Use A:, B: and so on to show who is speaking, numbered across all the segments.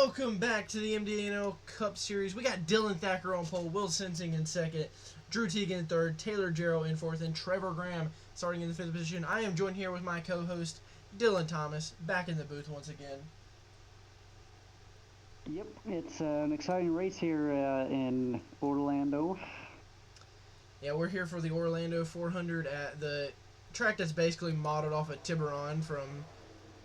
A: Welcome back to the MDNOL Cup Series. We got Dylan Thacker on pole, Will Sensing in second, Drew Teague in third, Taylor Jarrell in fourth, and Trevor Graham starting in the fifth position. I am joined here with my co-host, Dylan Thomas, back in the booth once again.
B: Yep, it's an exciting race here in Orlando.
A: Yeah, we're here for the Orlando 400 at the track that's basically modeled off of Tiburon from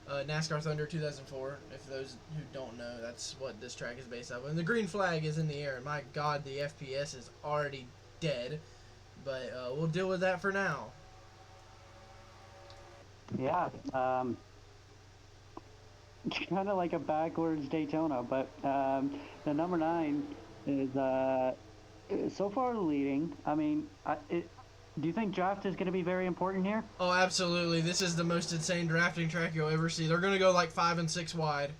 A: NASCAR Thunder 2004. If those who don't know, that's what this track is based off of. And the green flag is in the air. My God, the FPS is already dead. But we'll deal with that for now.
B: Yeah, kind of like a backwards Daytona, but the number 9 is so far leading. I mean, do you think draft is going to be very important here?
A: Oh, absolutely. This is the most insane drafting track you'll ever see. They're going to go like 5 and 6 wide.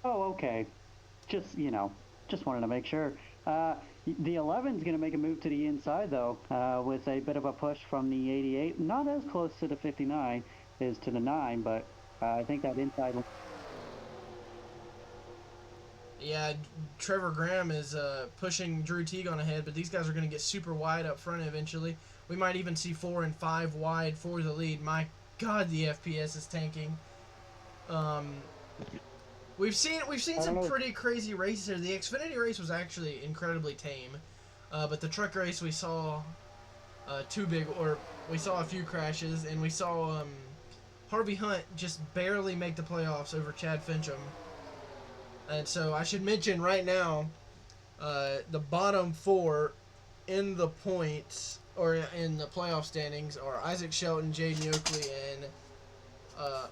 B: Oh, okay. Just wanted to make sure. The 11 is going to make a move to the inside, though, with a bit of a push from the 88. Not as close to the 59 as to the 9, but I think that inside one.
A: Yeah, Trevor Graham is pushing Drew Teague on ahead, but these guys are going to get super wide up front eventually. We might even see 4 and 5 wide for the lead. My God, the FPS is tanking. We've seen some pretty crazy races here. The Xfinity race was actually incredibly tame, but the truck race we saw we saw a few crashes, and we saw Harvey Hunt just barely make the playoffs over Chad Fincham. And so I should mention right now, the bottom 4 in the points or in the playoff standings are Isaac Shelton, Jaden Yoakley, and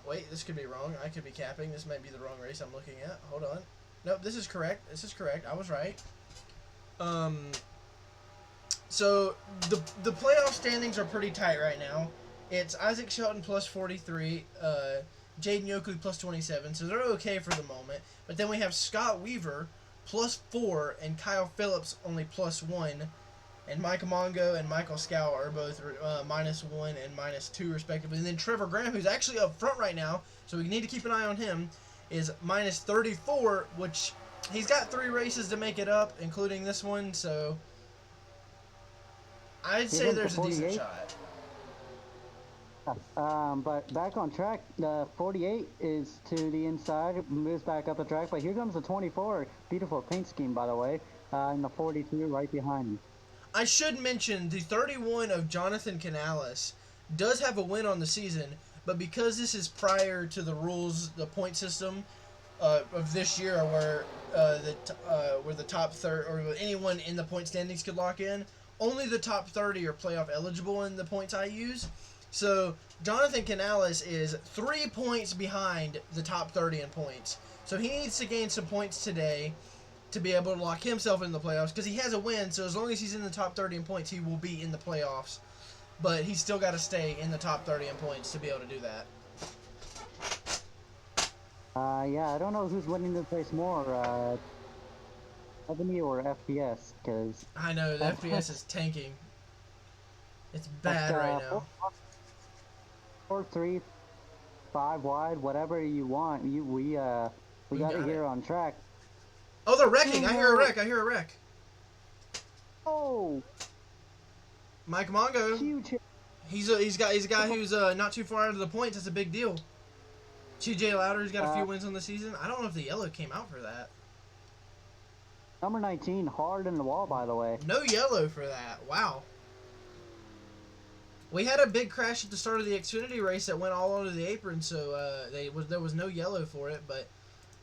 A: wait, this could be wrong. I could be capping. This might be the wrong race I'm looking at. Hold on. Nope, this is correct. This is correct. I was right. So the playoff standings are pretty tight right now. It's Isaac Shelton plus 43, Jaden Yoakley plus 27, so they're okay for the moment. But then we have Scott Weaver plus 4 and Kyle Phillips only plus 1. And Mike Mongo and Michael Scow are both minus 1 and minus 2 respectively. And then Trevor Graham, who's actually up front right now, so we need to keep an eye on him, is minus 34, which he's got 3 races to make it up, including this one. So I'd say there's a decent shot.
B: But back on track, the 48 is to the inside, moves back up the track, but here comes the 24. Beautiful paint scheme, by the way, and the 42 right behind him.
A: I should mention the 31 of Jonathan Canales does have a win on the season, but because this is prior to the rules, the point system of this year, where the top 30 or anyone in the point standings could lock in, only the top 30 are playoff eligible in the points I use. So Jonathan Canales is 3 points behind the top 30 in points. So he needs to gain some points today to be able to lock himself in the playoffs, because he has a win. So as long as he's in the top 30 in points, he will be in the playoffs. But he's still got to stay in the top 30 in points to be able to do that.
B: Yeah, I don't know who's winning this race more, revenue or FPS, because
A: I know the FPS is tanking. It's bad right now.
B: 4, 3, 5 wide, whatever you want. We got it here on track.
A: Oh, they're wrecking! I hear a wreck.
B: Oh,
A: Mike Mongo.
B: huge hit.
A: He's a guy who's not too far out of the points. That's a big deal. TJ Louder's got a few wins on the season. I don't know if the yellow came out for that.
B: Number 19, hard in the wall, by the way.
A: No yellow for that. Wow. We had a big crash at the start of the Xfinity race that went all over the apron, so there was no yellow for it. But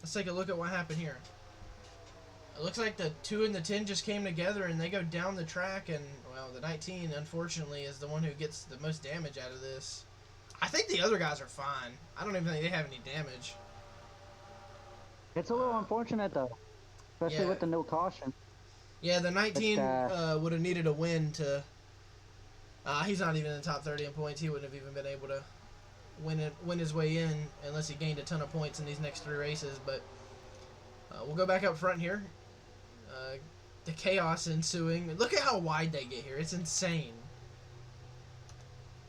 A: let's take a look at what happened here. It looks like the 2 and the 10 just came together, and they go down the track, and, well, the 19, unfortunately, is the one who gets the most damage out of this. I think the other guys are fine. I don't even think they have any damage.
B: It's a little unfortunate, though, especially with the no caution.
A: Yeah, the 19 would have needed a win to... he's not even in the top 30 in points. He wouldn't have even been able to win his way in unless he gained a ton of points in these next 3 races. But we'll go back up front here. The chaos ensuing. Look at how wide they get here. It's insane.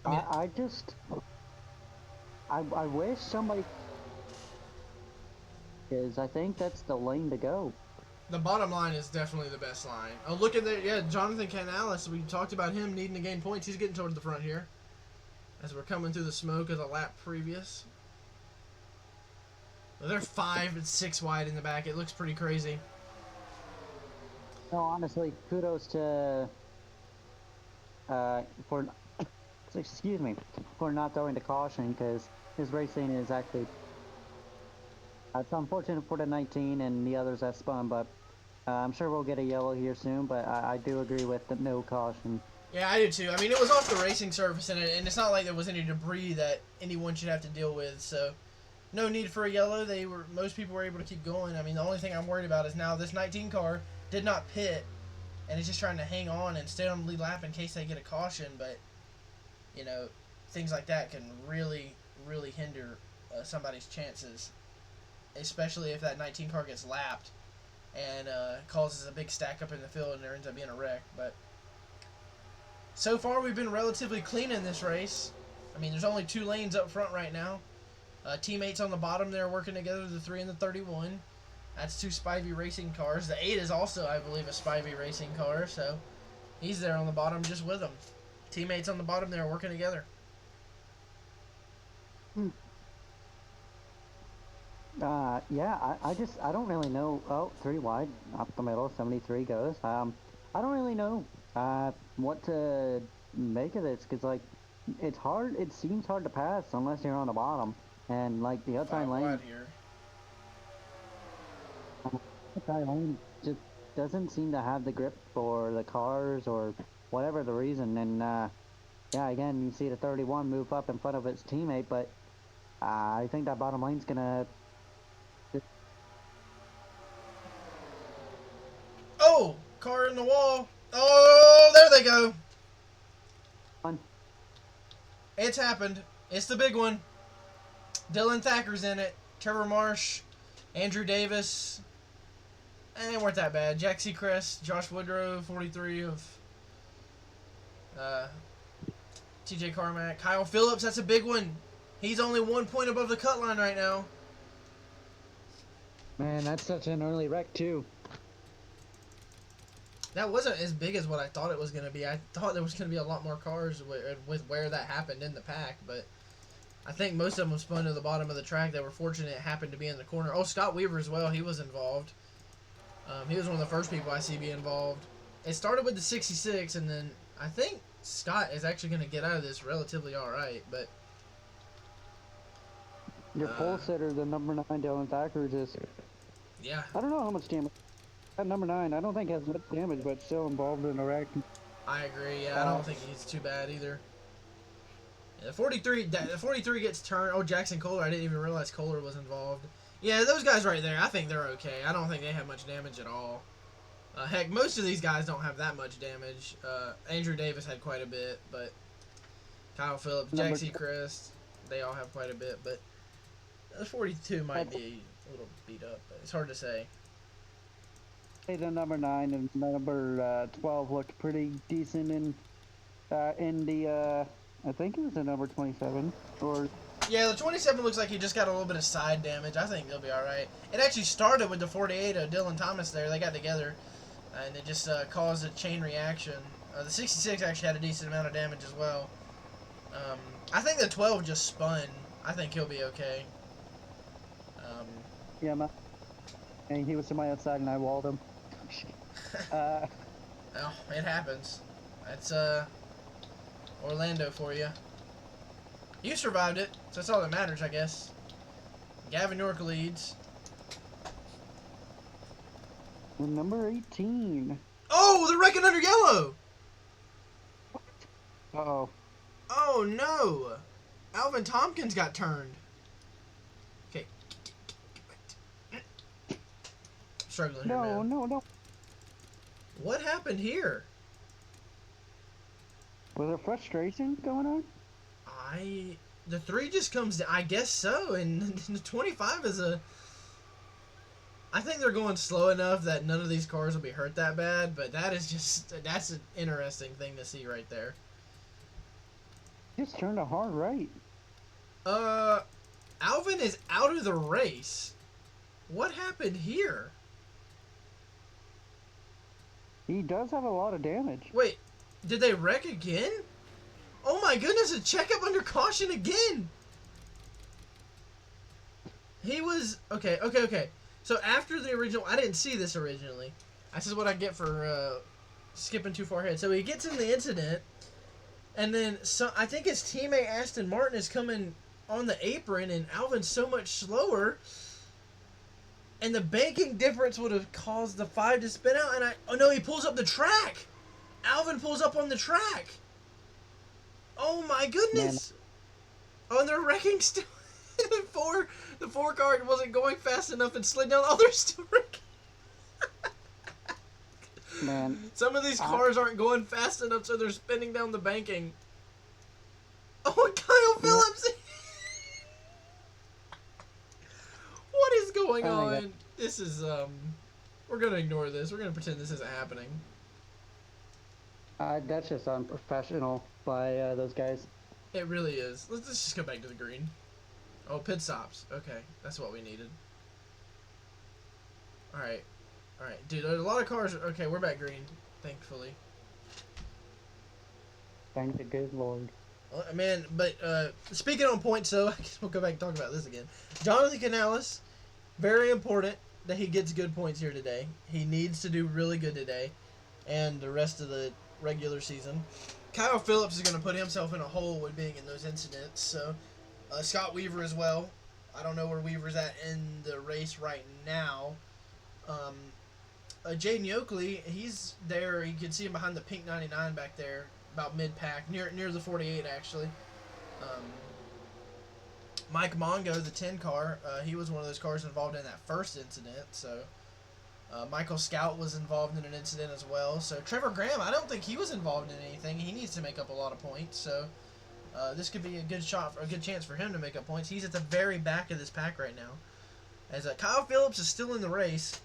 B: I wish somebody Because I think that's the lane to go.
A: The bottom line is definitely the best line. Oh, look at that. Yeah, Jonathan Canales. We talked about him needing to gain points. He's getting toward the front here as we're coming through the smoke of the lap previous. Well, they're 5 and 6 wide in the back. It looks pretty crazy.
B: No, honestly, kudos to for excuse me for not throwing the caution because his racing is actually it's unfortunate for the 19 and the others that spun, but I'm sure we'll get a yellow here soon. But I do agree with the no caution.
A: Yeah, I do too. I mean, it was off the racing surface, and it's not like there was any debris that anyone should have to deal with. So, no need for a yellow. Most people were able to keep going. I mean, the only thing I'm worried about is now this 19 car did not pit, and it's just trying to hang on and stay on the lead lap in case they get a caution. But you know, things like that can really, really hinder somebody's chances, especially if that 19 car gets lapped and causes a big stack up in the field and there ends up being a wreck. But so far, we've been relatively clean in this race. I mean, there's only 2 lanes up front right now. Teammates on the bottom there working together, the 3 and the 31. That's 2 Spivey racing cars. The 8 is also, I believe, a Spivey racing car, so he's there on the bottom just with them. Teammates on the bottom there working together.
B: Yeah, I don't really know. Oh, 3 wide, up the middle, 73 goes. I don't really know what to make of this because like it's hard. It seems hard to pass unless you're on the bottom, and like the outside
A: 5
B: lane,
A: wide here.
B: outside lane just doesn't seem to have the grip for the cars or whatever the reason. And yeah, again, you see the 31 move up in front of its teammate, but I think that bottom lane's gonna.
A: Oh! Car in the wall. Oh, there they go. It's happened. It's the big one. Dylan Thacker's in it. Trevor Marsh. Andrew Davis. They weren't that bad. Jack Seacrest. Josh Woodrow, 43 of TJ Carmack. Kyle Phillips, that's a big one. He's only 1 point above the cut line right now.
B: Man, that's such an early wreck too.
A: That wasn't as big as what I thought it was going to be. I thought there was going to be a lot more cars with where that happened in the pack, but I think most of them spun to the bottom of the track. They were fortunate it happened to be in the corner. Oh, Scott Weaver as well. He was involved. He was one of the first people I see be involved. It started with the 66, and then I think Scott is actually going to get out of this relatively all right, but
B: Your pole sitter, the number 9 Dylan Thacker, just
A: yeah,
B: I don't know how much damage. That number 9, I don't think has much damage, but still involved in a wreck.
A: I agree. Yeah, I don't think he's too bad either. Yeah, the 43 gets turned. Oh, Jackson Kohler. I didn't even realize Kohler was involved. Yeah, those guys right there, I think they're okay. I don't think they have much damage at all. Heck, most of these guys don't have that much damage. Andrew Davis had quite a bit, but Kyle Phillips, Jack Seacrest, they all have quite a bit. But the 42 might be a little beat up, but it's hard to say.
B: The number 9 and number 12 looked pretty decent in the I think it was the number 27 or.
A: Yeah, the 27 looks like he just got a little bit of side damage. I think he'll be all right. It actually started with the 48 of Dylan Thomas there. They got together, and it just caused a chain reaction. The 66 actually had a decent amount of damage as well. I think the 12 just spun. I think he'll be okay.
B: Yeah, and he was to my outside and I walled him.
A: Well, it happens. That's Orlando for you. You survived it, so that's all that matters, I guess. Gavin York leads.
B: And number 18.
A: Oh, they're wrecking under yellow!
B: Uh-oh.
A: Oh, no! Alvin Tompkins got turned. Okay. Struggling here, man.
B: No.
A: What happened here?
B: Was there frustration going on?
A: The 3 just comes down. I guess so, and the 25 is a... I think they're going slow enough that none of these cars will be hurt that bad, but that's an interesting thing to see right there.
B: Just turned a hard right.
A: Alvin is out of the race. What happened here?
B: He does have a lot of damage.
A: Wait, did they wreck again? Oh my goodness, a checkup under caution again! He was... Okay. So after the original... I didn't see this originally. This is what I get for skipping too far ahead. So he gets in the incident, and then I think his teammate Aston Martin is coming on the apron, and Alvin's so much slower, and the banking difference would have caused the 5 to spin out, and oh no, he pulls up the track! Alvin pulls up on the track! Oh my goodness! Man. Oh, and they're wrecking still. The 4 car wasn't going fast enough and slid down. Oh, they're still wrecking.
B: Man.
A: Some of these cars aren't going fast enough, so they're spinning down the banking. Oh, Kyle Phillips! What is going on? This is, we're gonna ignore this. We're gonna pretend this isn't happening.
B: That's just unprofessional by those guys.
A: It really is. Let's just go back to the green. Oh, pit stops. Okay, that's what we needed. Alright. Alright, dude, there's a lot of cars. Okay, we're back green, thankfully.
B: Thank the good Lord.
A: Man, but speaking on points, though, I guess we'll go back and talk about this again. Jonathan Canales, very important that he gets good points here today. He needs to do really good today and the rest of the regular season. Kyle Phillips is going to put himself in a hole with being in those incidents, so Scott Weaver as well. I don't know where Weaver's at in the race right now. Jaden Oakley, he's there. You can see him behind the pink 99 back there, about mid-pack, near the 48 actually. Mike Mongo, the 10 car, he was one of those cars involved in that first incident. So Michael Scout was involved in an incident as well. So Trevor Graham, I don't think he was involved in anything. He needs to make up a lot of points. So this could be a good chance for him to make up points. He's at the very back of this pack right now. As Kyle Phillips is still in the race,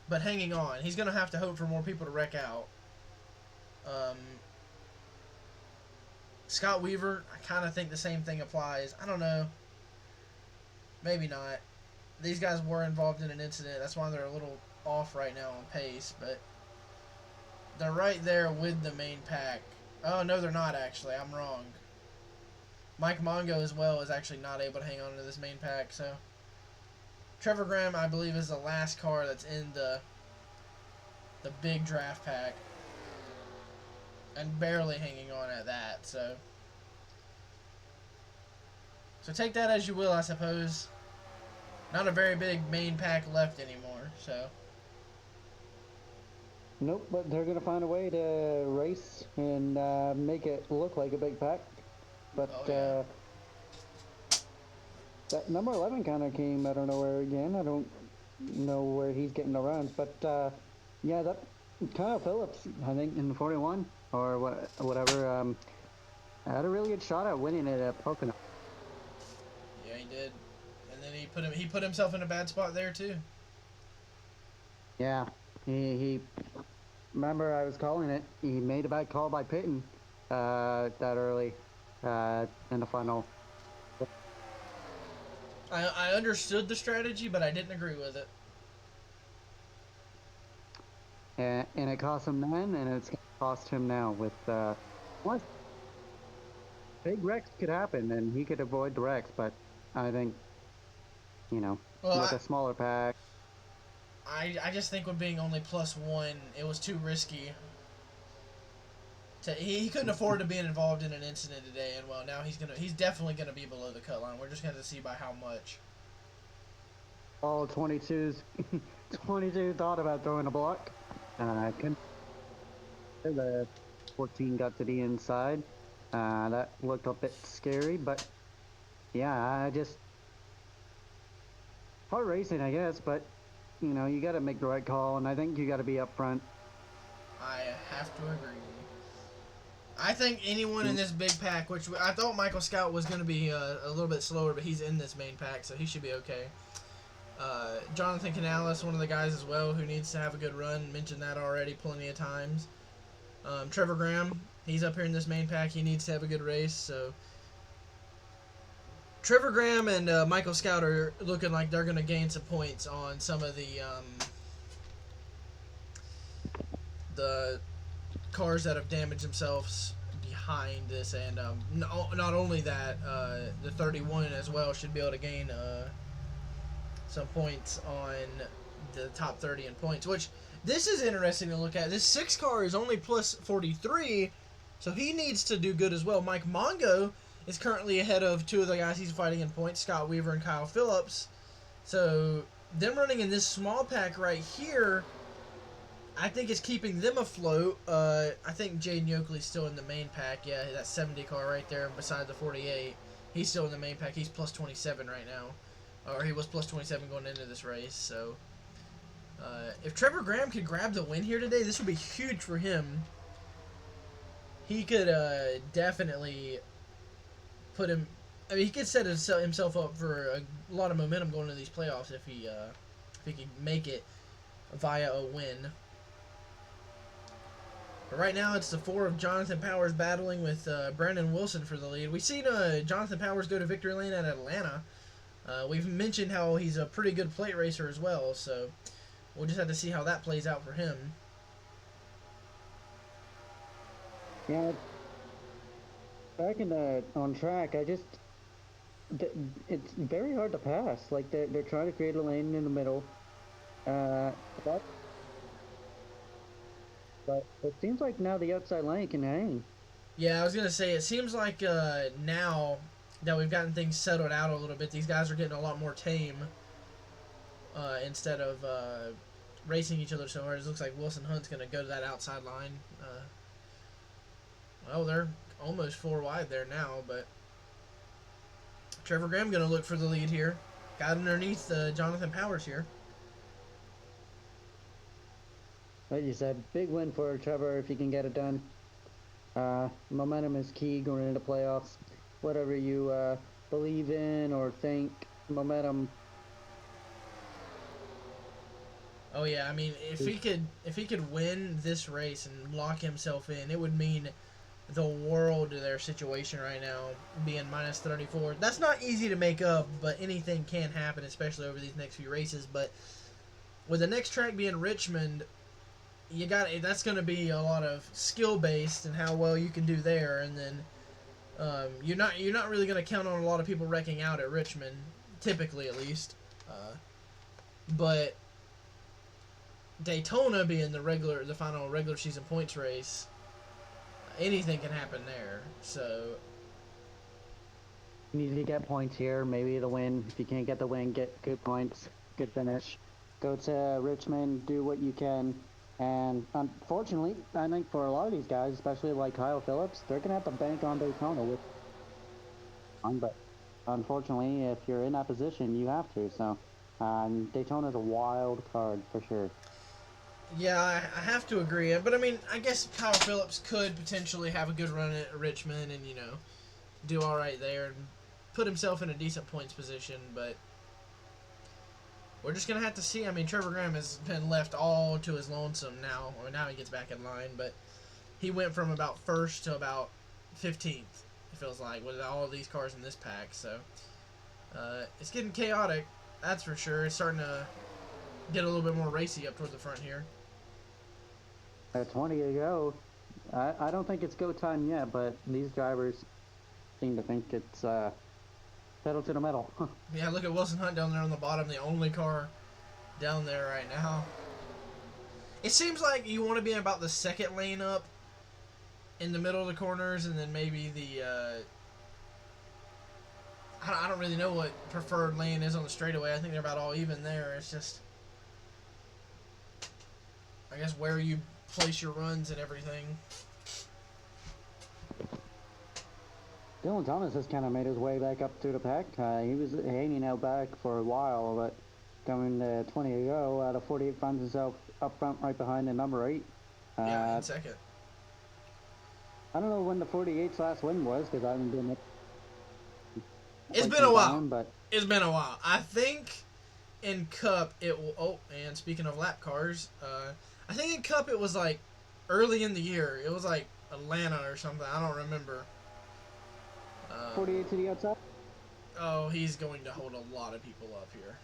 A: but hanging on. He's going to have to hope for more people to wreck out. Scott Weaver, I kind of think the same thing applies. I don't know. Maybe not. These guys were involved in an incident. That's why they're a little off right now on pace. But they're right there with the main pack. Oh, no, they're not, actually. I'm wrong. Mike Mongo, as well, is actually not able to hang on to this main pack. So Trevor Graham, I believe, is the last car that's in the big draft pack. And barely hanging on at that, so take that as you will, I suppose. Not a very big main pack left anymore, so.
B: Nope, but they're going to find a way to race and make it look like a big pack. But that number 11 kind of came out of nowhere again. I don't know where he's getting the runs, but yeah, that Kyle Phillips, I think, in the 41 or whatever, had a really good shot at winning it at Pocono.
A: Yeah, he did, and then he put himself in a bad spot there too.
B: Yeah, he remember I was calling it. He made a bad call by pitting that early in the final.
A: I understood the strategy, but I didn't agree with it.
B: And it cost him then, and it's going to cost him now with what? Big wrecks could happen, and he could avoid the wrecks, but I think, with a smaller pack.
A: I just think with being only +1, it was too risky. He couldn't afford to be involved in an incident today, and well, now he's definitely gonna be below the cut line. We're just gonna see by how much.
B: Oh, 22 thought about throwing a block. Couldn't. The 14 got to the inside. That looked a bit scary, but yeah, I just hard racing, I guess. But you got to make the right call, and I think you got to be up front.
A: I have to agree. I think anyone in this big pack, which I thought Michael Scout was going to be a little bit slower, but he's in this main pack, so he should be okay. Jonathan Canales, one of the guys as well, who needs to have a good run. Mentioned that already plenty of times. Trevor Graham, he's up here in this main pack. He needs to have a good race. So Trevor Graham and Michael Scout are looking like they're going to gain some points on some of the cars that have damaged themselves behind this, and not only that, the 31 as well should be able to gain some points on the top 30 in points, which this is interesting to look at. This 6 car is only plus 43, so he needs to do good as well. Mike Mongo is currently ahead of 2 of the guys he's fighting in points, Scott Weaver and Kyle Phillips. So them running in this small pack right here, I think is keeping them afloat. I think Jaden Yoakley's still in the main pack. Yeah, that 70 car right there beside the 48. He's still in the main pack. He's plus 27 right now. Or he was plus 27 going into this race. So if Trevor Graham could grab the win here today, this would be huge for him. He could definitely put him... I mean, he could set himself up for a lot of momentum going into these playoffs if he could make it via a win. But right now, it's the 4 of Jonathan Powers battling with Brandon Wilson for the lead. We've seen Jonathan Powers go to victory lane at Atlanta. We've mentioned how he's a pretty good plate racer as well, so we'll just have to see how that plays out for him.
B: Yeah, back in on track, it's very hard to pass. Like they're trying to create a lane in the middle, but it seems like now the outside lane can hang.
A: Yeah, I was gonna say it seems like now that we've gotten things settled out a little bit, these guys are getting a lot more tame instead of racing each other so hard. It looks like Wilson Hunt's gonna go to that outside line. Well, they're almost 4 wide there now, but Trevor Graham going to look for the lead here. Got underneath Jonathan Powers here.
B: Like you said, big win for Trevor if he can get it done. Momentum is key going into playoffs. Whatever you believe in or think, momentum.
A: Oh yeah, I mean, if he could win this race and lock himself in, it would mean the world to their situation right now, being minus 34. That's not easy to make up, but anything can happen, especially over these next few races. But with the next track being Richmond, that's going to be a lot of skill based and how well you can do there, and then you're not really going to count on a lot of people wrecking out at Richmond, typically at least. But Daytona being the final regular season points race, anything can happen there. So
B: you need to get points here. Maybe the win. If you can't get the win, get good points, good finish. Go to Richmond, do what you can. And unfortunately, I think for a lot of these guys, especially like Kyle Phillips, they're gonna have to bank on Daytona. But unfortunately, if you're in that position, you have to. So Daytona's a wild card for sure.
A: Yeah, I have to agree. But I mean, I guess Kyle Phillips could potentially have a good run at Richmond and do all right there and put himself in a decent points position. But we're just gonna have to see. I mean, Trevor Graham has been left all to his lonesome now. Or now he gets back in line, but he went from about first to about 15th. It feels like with all of these cars in this pack. So it's getting chaotic. That's for sure. It's starting to get a little bit more racy up toward the front here.
B: At 20 to go. I don't think it's go time yet, but these drivers seem to think it's pedal to the metal.
A: Yeah, look at Wilson Hunt down there on the bottom, the only car down there right now. It seems like you want to be in about the second lane up in the middle of the corners, and then maybe the I don't really know what preferred lane is on the straightaway. I think they're about all even there. It's just, I guess, where you place your runs and everything.
B: Dylan Thomas has kind of made his way back up through the pack. He was hanging out back for a while, but coming to 20 to go, out of 48 finds himself up front right behind the number 8.
A: Yeah, in second.
B: I don't know when the 48's last win was, because I haven't been it.
A: It's been a while. It's been a while. I think in Cup it will. Oh, and speaking of lap cars, I think in Cup it was like early in the year. It was like Atlanta or something. I don't remember.
B: 48 to the outside?
A: Oh, he's going to hold a lot of people up here.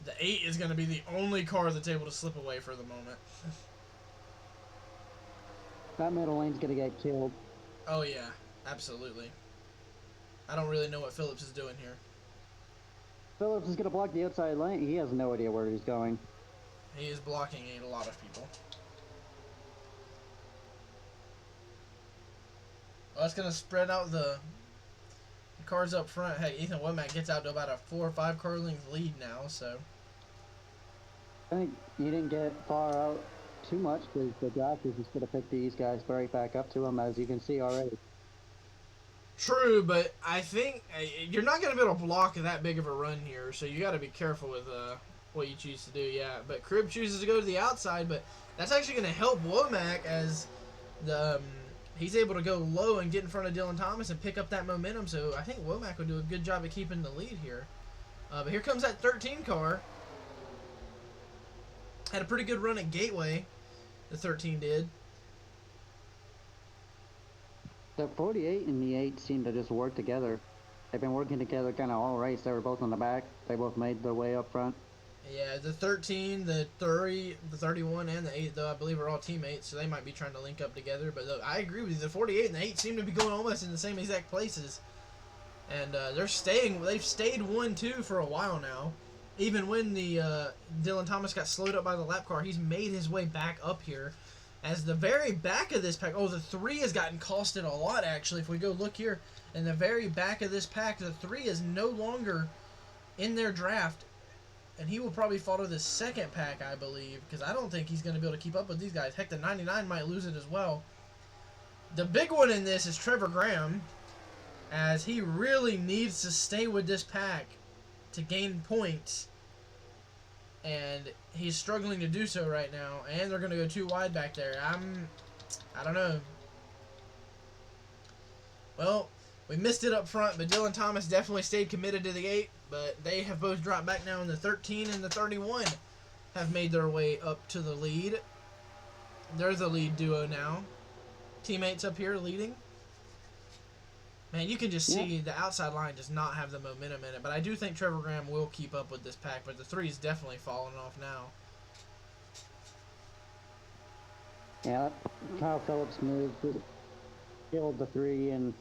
A: The 8 is going to be the only car that's able to slip away for the moment.
B: That middle lane's gonna get killed.
A: Oh, yeah. Absolutely. I don't really know what Phillips is doing here.
B: Phillips is gonna block the outside lane. He has no idea where he's going.
A: He is blocking a lot of people. Well, that's going to spread out the cars up front. Hey, Ethan Womack gets out to about a 4 or 5 car length lead now, so.
B: I think he didn't get far out too much because the Josh is just gonna pick these guys right back up to him, as you can see already.
A: True, but I think you're not going to be able to block that big of a run here, so you got to be careful with what you choose to do. Yeah, but Cribb chooses to go to the outside, but that's actually going to help Womack as the he's able to go low and get in front of Dylan Thomas and pick up that momentum. So I think Womack would do a good job of keeping the lead here. But here comes that 13 car. Had a pretty good run at Gateway. The 13 did.
B: The 48 and the 8 seem to just work together. They've been working together kind of all race. They were both on the back. They both made their way up front.
A: Yeah, the 13, the 30, the 31, and the 8, though, I believe are all teammates, so they might be trying to link up together. But I agree with you. The 48 and the 8 seem to be going almost in the same exact places. And they've stayed 1-2 for a while now. Even when the Dylan Thomas got slowed up by the lap car, he's made his way back up here. As the very back of this pack, the 3 has gotten costed a lot, actually. If we go look here, in the very back of this pack, the 3 is no longer in their draft. And he will probably follow the second pack, I believe, because I don't think he's going to be able to keep up with these guys. Heck, the 99 might lose it as well. The big one in this is Trevor Graham, as he really needs to stay with this pack to gain points. And he's struggling to do so right now. And they're going to go too wide back there. I don't know. Well, we missed it up front, but Dylan Thomas definitely stayed committed to the 8. But they have both dropped back now, and the 13 and the 31 have made their way up to the lead. They're the lead duo now. Teammates up here leading. Man, you can just see the outside line does not have the momentum in it. But I do think Trevor Graham will keep up with this pack. But the 3 is definitely falling off now.
B: Yeah, Kyle Phillips moved, killed the 3, and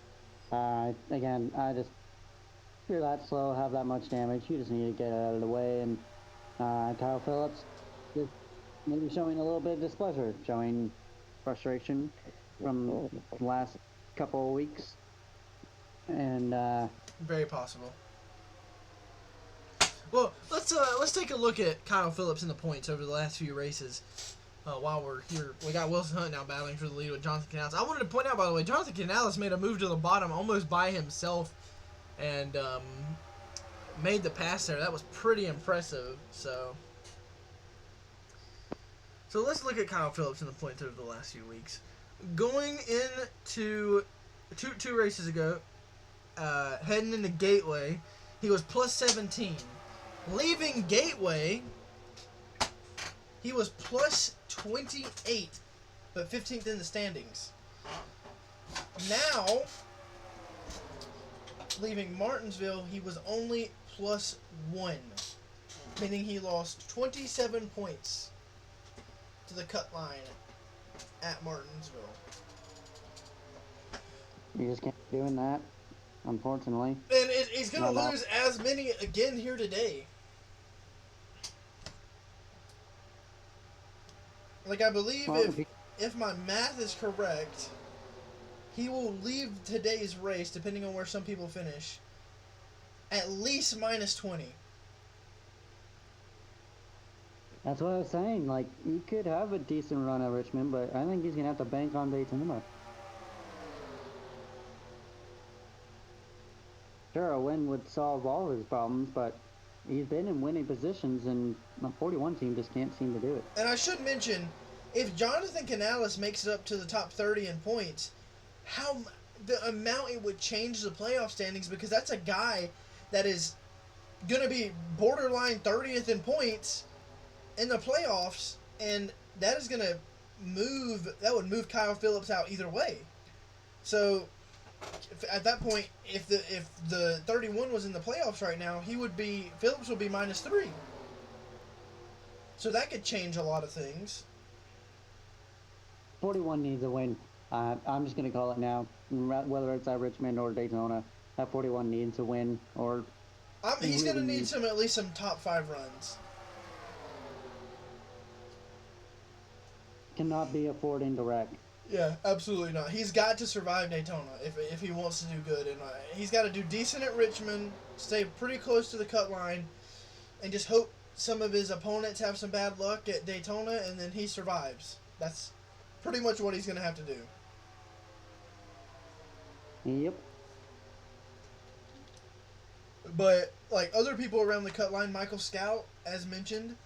B: again, if you're that slow, have that much damage, you just need to get out of the way. And Kyle Phillips just maybe showing a little bit of displeasure, showing frustration from the last couple of weeks. And
A: very possible. Well, let's take a look at Kyle Phillips in the points over the last few races. While we're here, we got Wilson Hunt now battling for the lead with Jonathan Canales. I wanted to point out, by the way, Jonathan Canales made a move to the bottom almost by himself, and made the pass there. That was pretty impressive. So let's look at Kyle Phillips in the points over the last few weeks. Going into two races ago, heading into Gateway, he was plus 17. Leaving Gateway, he was plus 28, but 15th in the standings. Now, leaving Martinsville, he was only plus 1, meaning he lost 27 points to the cut line at Martinsville.
B: you just can't be doing that, unfortunately.
A: And he's going to lose as many again here today. Like, I believe if my math is correct, he will leave today's race, depending on where some people finish, at least minus 20.
B: That's what I was saying. Like, he could have a decent run at Richmond, but I think he's going to have to bank on Daytona. Sure, a win would solve all of his problems, but he's been in winning positions, and the 41 team just can't seem to do it.
A: And I should mention, if Jonathan Canales makes it up to the top 30 in points, how the amount it would change the playoff standings, because that's a guy that is going to be borderline 30th in points in the playoffs, and that is going to would move Kyle Phillips out either way. So At that point, if the 31 was in the playoffs right now, Phillips would be -3. So that could change a lot of things.
B: 41 needs a win. I'm just going to call it now. Whether it's at Richmond or Daytona, that 41 needs a win. Or
A: He's going to
B: really
A: need at least some top 5 runs.
B: cannot be affording to wreck.
A: Yeah, absolutely not. He's got to survive Daytona if he wants to do good, and he's got to do decent at Richmond, stay pretty close to the cut line, and just hope some of his opponents have some bad luck at Daytona, and then he survives. That's pretty much what he's going to have to do.
B: Yep.
A: But like other people around the cut line, Michael Scout, as mentioned,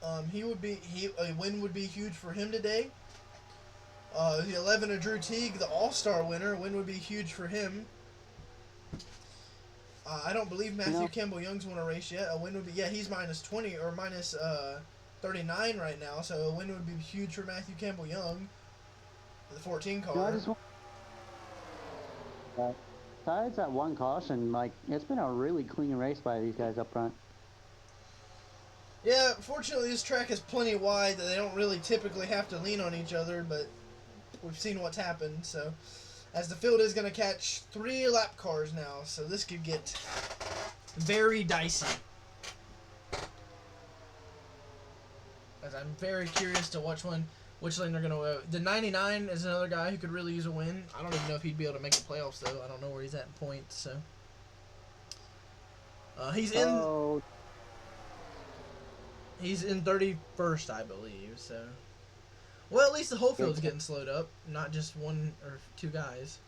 A: a win would be huge for him today. The 11 of Drew Teague, the All-Star winner, win would be huge for him. I don't believe Matthew Campbell Young's won a race yet. A win would be he's -20 or -39 right now, so a win would be huge for Matthew Campbell Young. The 14 car.
B: No, I just want. Besides that one caution, like it's been a really clean race by these guys up front.
A: Yeah, fortunately this track is plenty wide that they don't really typically have to lean on each other, but we've seen what's happened, so as the field is going to catch 3 lap cars now, so this could get very dicey. As I'm very curious to which lane they're going to. The 99 is another guy who could really use a win. I don't even know if he'd be able to make the playoffs though. I don't know where he's at in points. So he's in 31st, I believe. So well, at least the whole field's getting slowed up, not just one or 2 guys.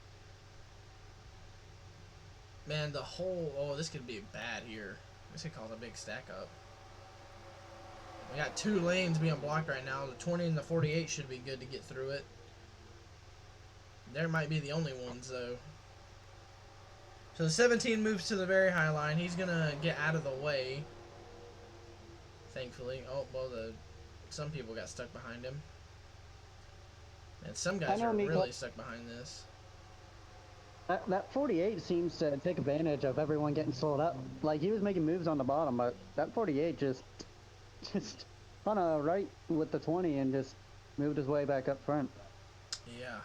A: Man, this could be bad here. This could cause a big stack up. We got 2 lanes being blocked right now. The 20 and the 48 should be good to get through it. There might be the only ones, though. So the 17 moves to the very high line. He's going to get out of the way. Thankfully. Oh, well, some people got stuck behind him. And some guys are really stuck behind this.
B: That 48 seems to take advantage of everyone getting slowed up. Like, he was making moves on the bottom, but that 48 just on a right with the 20 and just moved his way back up front.
A: Yeah.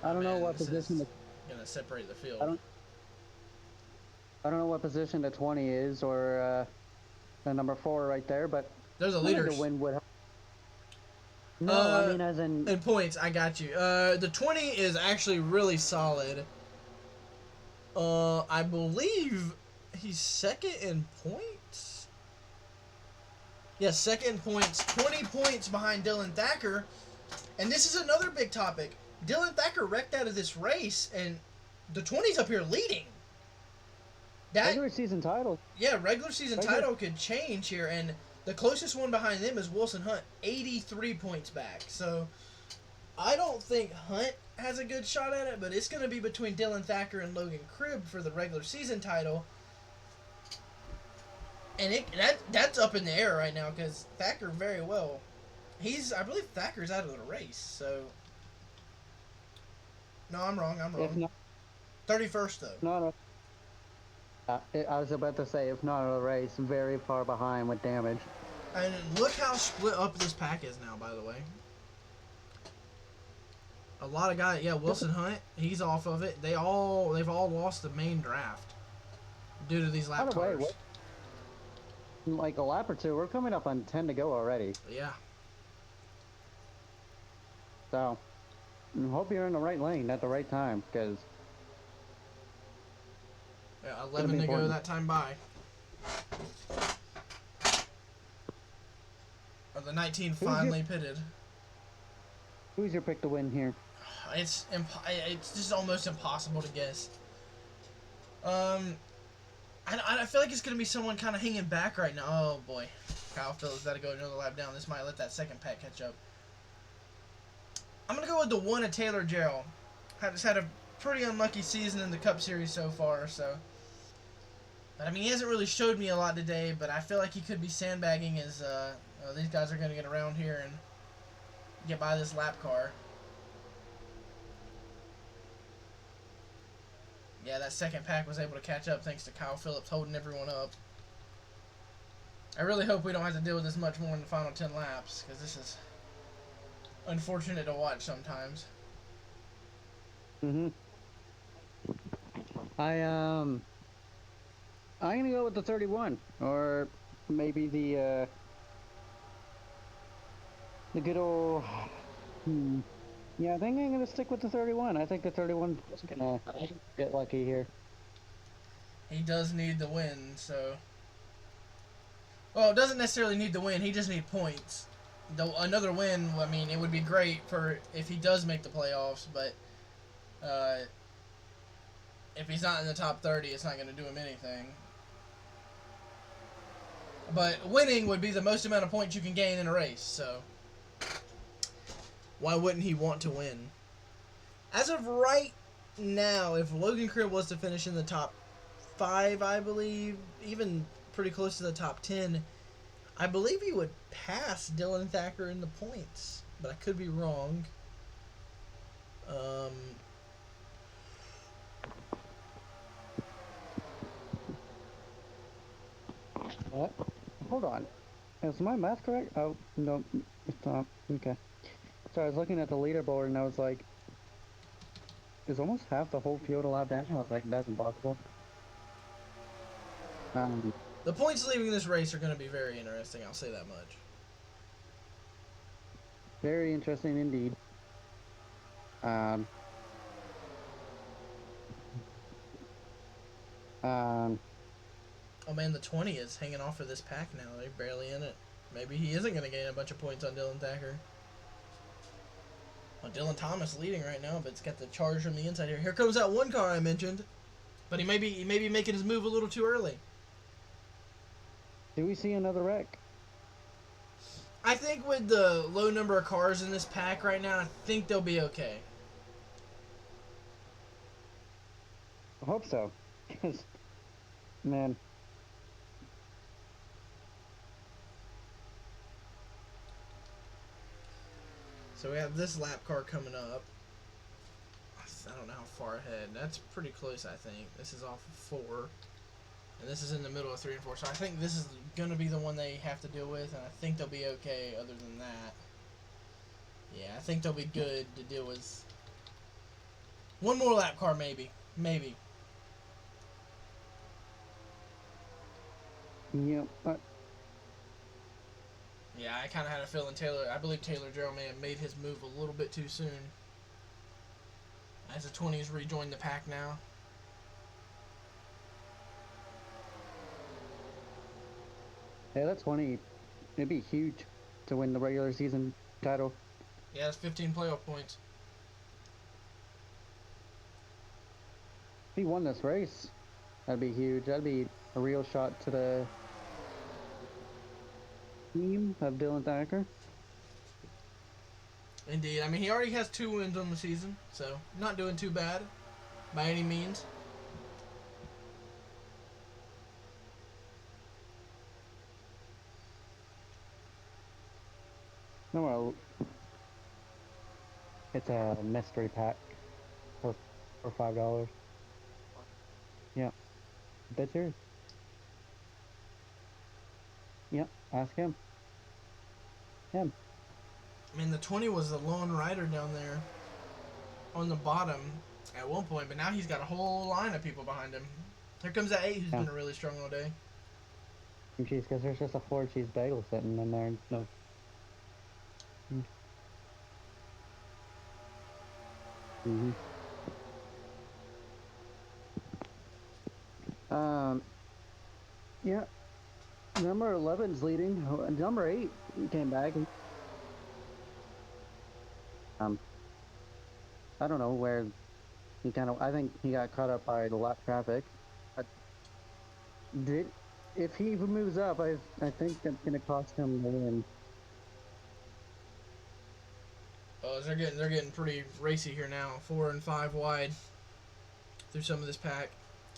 B: I don't know what position.
A: Gonna separate the field.
B: I don't know what position the 20 is or the number 4 right there, but
A: there's a leader.
B: Win would. No, I mean as in
A: points. I got you. The 20 is actually really solid. I believe he's second in points. Yes, second in points. 20 points behind Dylan Thacker. And this is another big topic. Dylan Thacker wrecked out of this race, and the 20's up here leading.
B: Regular season title.
A: Yeah, regular season title could change here, and the closest one behind them is Wilson Hunt, 83 points back. So I don't think Hunt has a good shot at it, but it's going to be between Dylan Thacker and Logan Cribb for the regular season title. And that's up in the air right now because Thacker very well. I believe Thacker's out of the race, so. No, I'm wrong.
B: If not,
A: 31st, though.
B: No. I was about to say, if not a race, very far behind with damage.
A: And look how split up this pack is now, by the way. A lot of guys, Wilson Hunt, he's off of it. They've all lost the main draft due to these lap cars.
B: Like a lap or two, we're coming up on 10 to go already.
A: Yeah.
B: So, I hope you're in the right lane at the right time, because.
A: Yeah, 11 to go that time by. The 19 finally pitted.
B: Who's your pick to win here?
A: It's just almost impossible to guess. I feel like it's going to be someone kind of hanging back right now. Oh, boy. Kyle Phillips got to go another lap down. This might let that second pack catch up. I'm going to go with the 1 of Taylor Jarrell. Has had a pretty unlucky season in the Cup Series so far, so. But, I mean, he hasn't really showed me a lot today, but I feel like he could be sandbagging as these guys are going to get around here and get by this lap car. Yeah, that second pack was able to catch up thanks to Kyle Phillips holding everyone up. I really hope we don't have to deal with this much more in the final 10 laps, because this is unfortunate to watch sometimes.
B: Mm-hmm. I'm gonna go with the 31, or maybe the good old. Yeah, I think I'm gonna stick with the 31. I think the 31 is gonna get lucky here.
A: He does need the win, so. Well, it doesn't necessarily need the win. He just needs points. Though another win, I mean, it would be great for if he does make the playoffs, but if he's not in the top 30, it's not going to do him anything. But winning would be the most amount of points you can gain in a race, so why wouldn't he want to win? As of right now, if Logan Creel was to finish in the top 5, I believe, even pretty close to the top 10, I believe he would pass Dylan Thacker in the points, but I could be wrong.
B: What? Hold on. Is my math correct? Oh, no, it's not. Okay. So I was looking at the leaderboard and I was like, is almost half the whole field a lap down? I was like, that's impossible.
A: The points leaving this race are going to be very interesting, I'll say that much.
B: Very interesting indeed.
A: Oh man, the 20 is hanging off of this pack now. They're barely in it. Maybe he isn't going to gain a bunch of points on Dylan Thacker. Well, Dylan Thomas leading right now, but it's got the charge from the inside here. Here comes that one car I mentioned. But he may be making his move a little too early.
B: Do we see another wreck?
A: I think with the low number of cars in this pack right now, I think they'll be okay.
B: I hope so. Because, man.
A: So we have this lap car coming up. I don't know how far ahead. That's pretty close, I think. This is off of 4. And this is in the middle of 3 and 4. So I think this is going to be the one they have to deal with. And I think they'll be okay other than that. Yeah, I think they'll be good to deal with. One more lap car, maybe. Maybe.
B: Yep.
A: Yeah, I kind of had a feeling I believe Taylor Gerald may have made his move a little bit too soon. As the 20s rejoin the pack now.
B: Yeah, that 20, it'd be huge to win the regular season title.
A: Yeah, that's 15 playoff points.
B: If he won this race, that'd be huge. That'd be a real shot to the team of Dylan Thacker.
A: Indeed. I mean, he already has 2 wins on the season, so not doing too bad by any means.
B: No, well, it's a mystery pack for $5. Yeah, that's yours. Yep, ask him. Him.
A: I mean, the 20 was the lone rider down there on the bottom at one point, but now he's got a whole line of people behind him. Here comes that 8 who's been really strong all day.
B: Cheese, because there's just a 4 cheese bagel sitting in there. No. Yeah. Number 11's leading. Number 8 came back. I don't know where he I think he got caught up by the lap traffic. If he moves up, I think that's going to cost him the win.
A: Oh, they're getting pretty racy here now. 4 and 5 wide through some of this pack.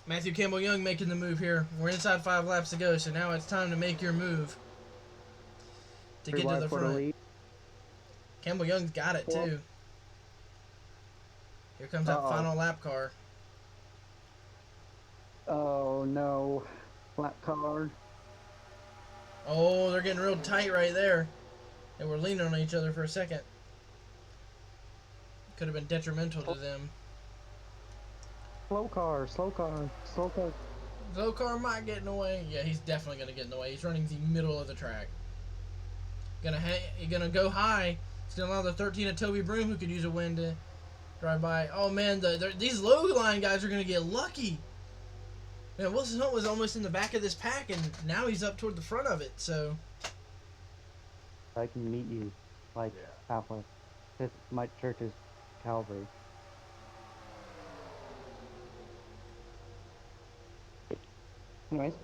A: Matthew Campbell Young making the move here. We're inside 5 laps to go, so now it's time to make your move to get to the front. Campbell Young's got it,
B: Well,
A: too. Here comes that
B: uh-oh.
A: final lap car.
B: Oh, no. Flat car.
A: Oh, they're getting real tight right there. They were leaning on each other for a second. Could have been detrimental to them.
B: Slow car, slow car, slow car.
A: Slow car might get in the way. Yeah, he's definitely going to get in the way. He's running the middle of the track. He's gonna go high. He's going to allow the 13 of Toby Broom, who could use a win, to drive by. Oh, man, these low line guys are going to get lucky. Man, Wilson Hunt was almost in the back of this pack, and now he's up toward the front of it, so...
B: I can meet you, like, halfway. My church is Calvary. Anyways.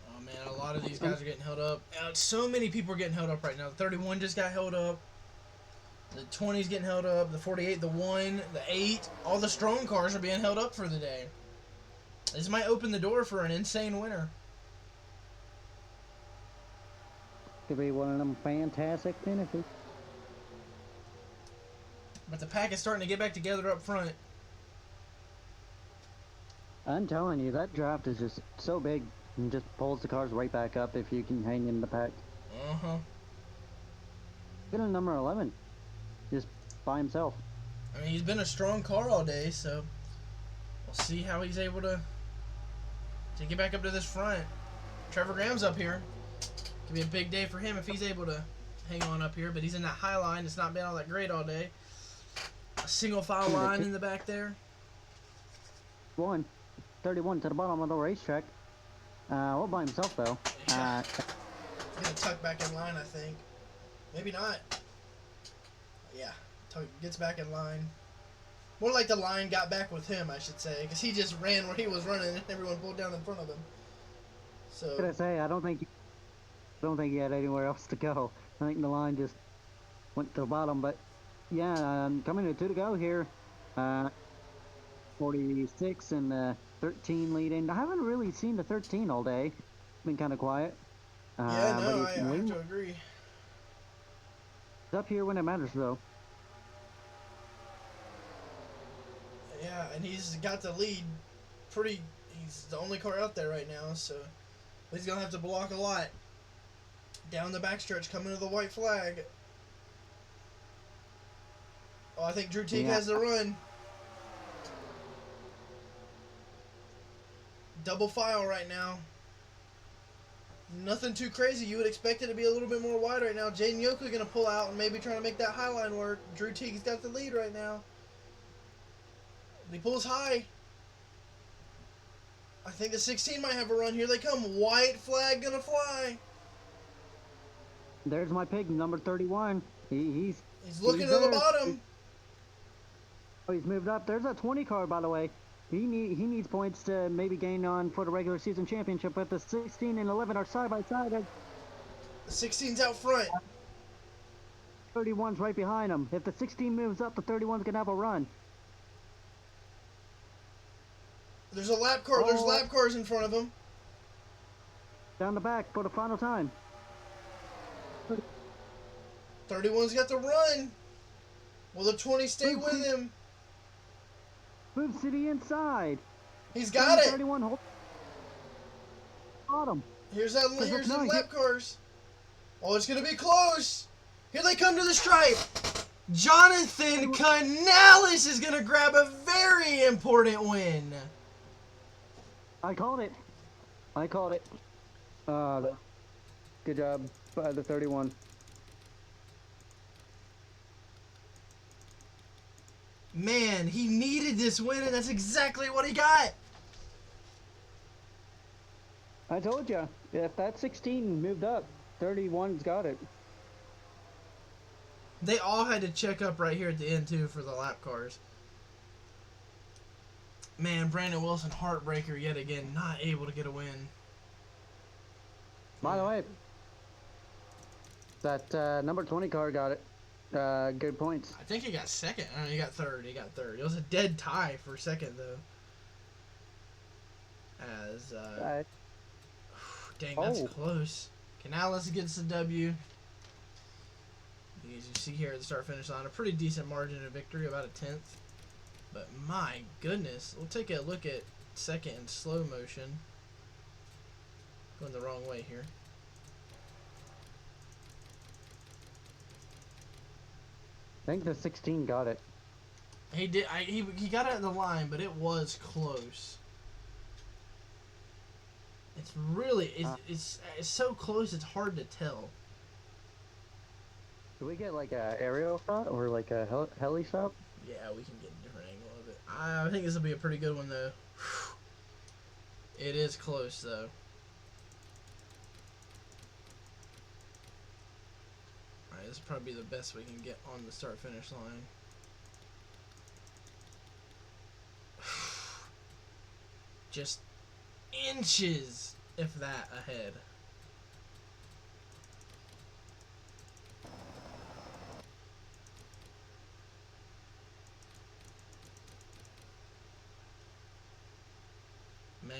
A: Oh, man, a lot of these guys are getting held up. So many people are getting held up right now. The 31 just got held up. The 20's getting held up. The 48, the 1, the 8. All the strong cars are being held up for the day. This might open the door for an insane winner.
B: Could be one of them fantastic finishes.
A: But the pack is starting to get back together up front.
B: I'm telling you, that draft is just so big and just pulls the cars right back up if you can hang in the pack.
A: Uh-huh.
B: Get a number 11. Just by himself.
A: I mean, he's been a strong car all day, so we'll see how he's able to get back up to this front. Trevor Graham's up here. Could be a big day for him if he's able to hang on up here, but he's in that high line. It's not been all that great all day. A single file line in the back there.
B: 31 to the bottom of the racetrack. All by himself, though.
A: Yeah. He's going to tuck back in line, I think. Maybe not. Yeah, gets back in line. More like the line got back with him, I should say, because he just ran where he was running and everyone pulled down in front of him. So.
B: What could I say? I don't think he had anywhere else to go. I think the line just went to the bottom. But yeah, coming to 2 to go here. 46 and the 13 leading. I haven't really seen the 13 all day. Been kind of quiet.
A: Yeah, no, I have to agree.
B: It's up here when it matters, though.
A: Yeah, and he's got the lead. He's the only car out there right now, so he's gonna have to block a lot. Down the backstretch, coming to the white flag. Oh, I think Drew Teague has the run. Double file right now. Nothing too crazy. You would expect it to be a little bit more wide right now. Jaden Yoko's going to pull out and maybe trying to make that high line work. Drew Teague's got the lead right now. He pulls high. I think the 16 might have a run. Here they come. White flag going to fly.
B: There's my pig, number 31. He's
A: looking to the bottom.
B: Oh, he's moved up. There's a 20 car, by the way. He needs points to maybe gain on for the regular season championship, but the 16 and 11 are side by side.
A: The 16's out front.
B: 31's right behind him. If the 16 moves up, the 31's gonna have a run.
A: There's a lap car. There's lap cars in front of him.
B: Down the back for the final time.
A: 31's got the run. Will the 20 stay with him?
B: Moves to the inside.
A: He's got it.
B: 31 hold bottom.
A: Here's the lap cars. Oh, it's gonna be close. Here they come to the stripe. Jonathan Canales is gonna grab a very important win.
B: I called it. Good job by the 31.
A: Man, he needed this win, and that's exactly what he got.
B: I told you, if that 16 moved up, 31's got it.
A: They all had to check up right here at the end, too, for the lap cars. Man, Brandon Wilson, heartbreaker yet again, not able to get a win.
B: By the way, that number 20 car got it. Good points.
A: I think he got second. I mean, he got third. It was a dead tie for second, though. Dang, that's close. Canales gets the W. As you see here at the start-finish line, a pretty decent margin of victory, about a tenth. But my goodness, we'll take a look at second in slow motion. Going the wrong way here.
B: I think the 16 got it.
A: He did. He got it in the line, but it was close. It's really it's so close. It's hard to tell.
B: Do we get like a aerial shot or like a heli shot?
A: Yeah, we can get a different angle of it. I think this will be a pretty good one though. It is close though. Alright, this will probably be the best we can get on the start-finish line. Just inches, if that, ahead. Man,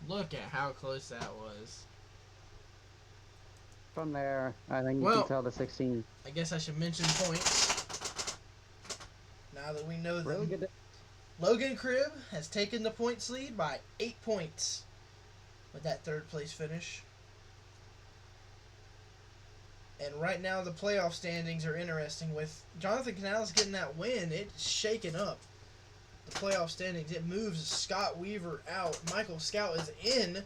A: look at how close that was.
B: From there, I think you can tell the 16.
A: I guess I should mention points. Now that we know them.
B: Really good.
A: Logan Cribb has taken the points lead by 8 points with that third place finish. And right now the playoff standings are interesting. With Jonathan Canales getting that win, it's shaken up the playoff standings. It moves Scott Weaver out. Michael Scout is in,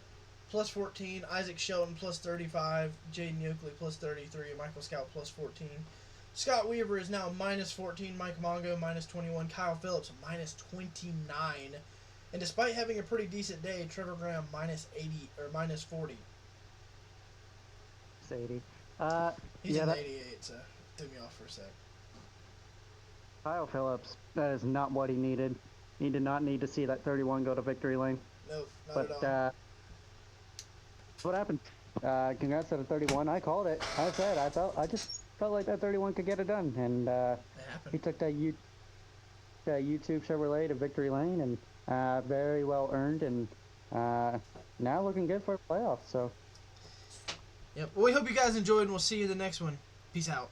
A: plus 14. Isaac Shelton, plus 35. Jaden Yoakley, plus 33. Michael Scout, plus 14. Scott Weaver is now minus 14. Mike Mongo, minus 21. Kyle Phillips, minus 29. And despite having a pretty decent day, Trevor Graham, minus 80 or minus 40.
B: It's 80.
A: He's in 88, so threw me off for a sec.
B: Kyle Phillips, that is not what he needed. He did not need to see that 31 go to victory lane.
A: Nope, not at all.
B: What happened? Congrats to the 31. I called it. I just felt like that 31 could get it done, and he took that YouTube Chevrolet to victory lane, and very well earned, and now looking good for playoffs. So.
A: Yep. Well, we hope you guys enjoyed, and we'll see you in the next one. Peace out.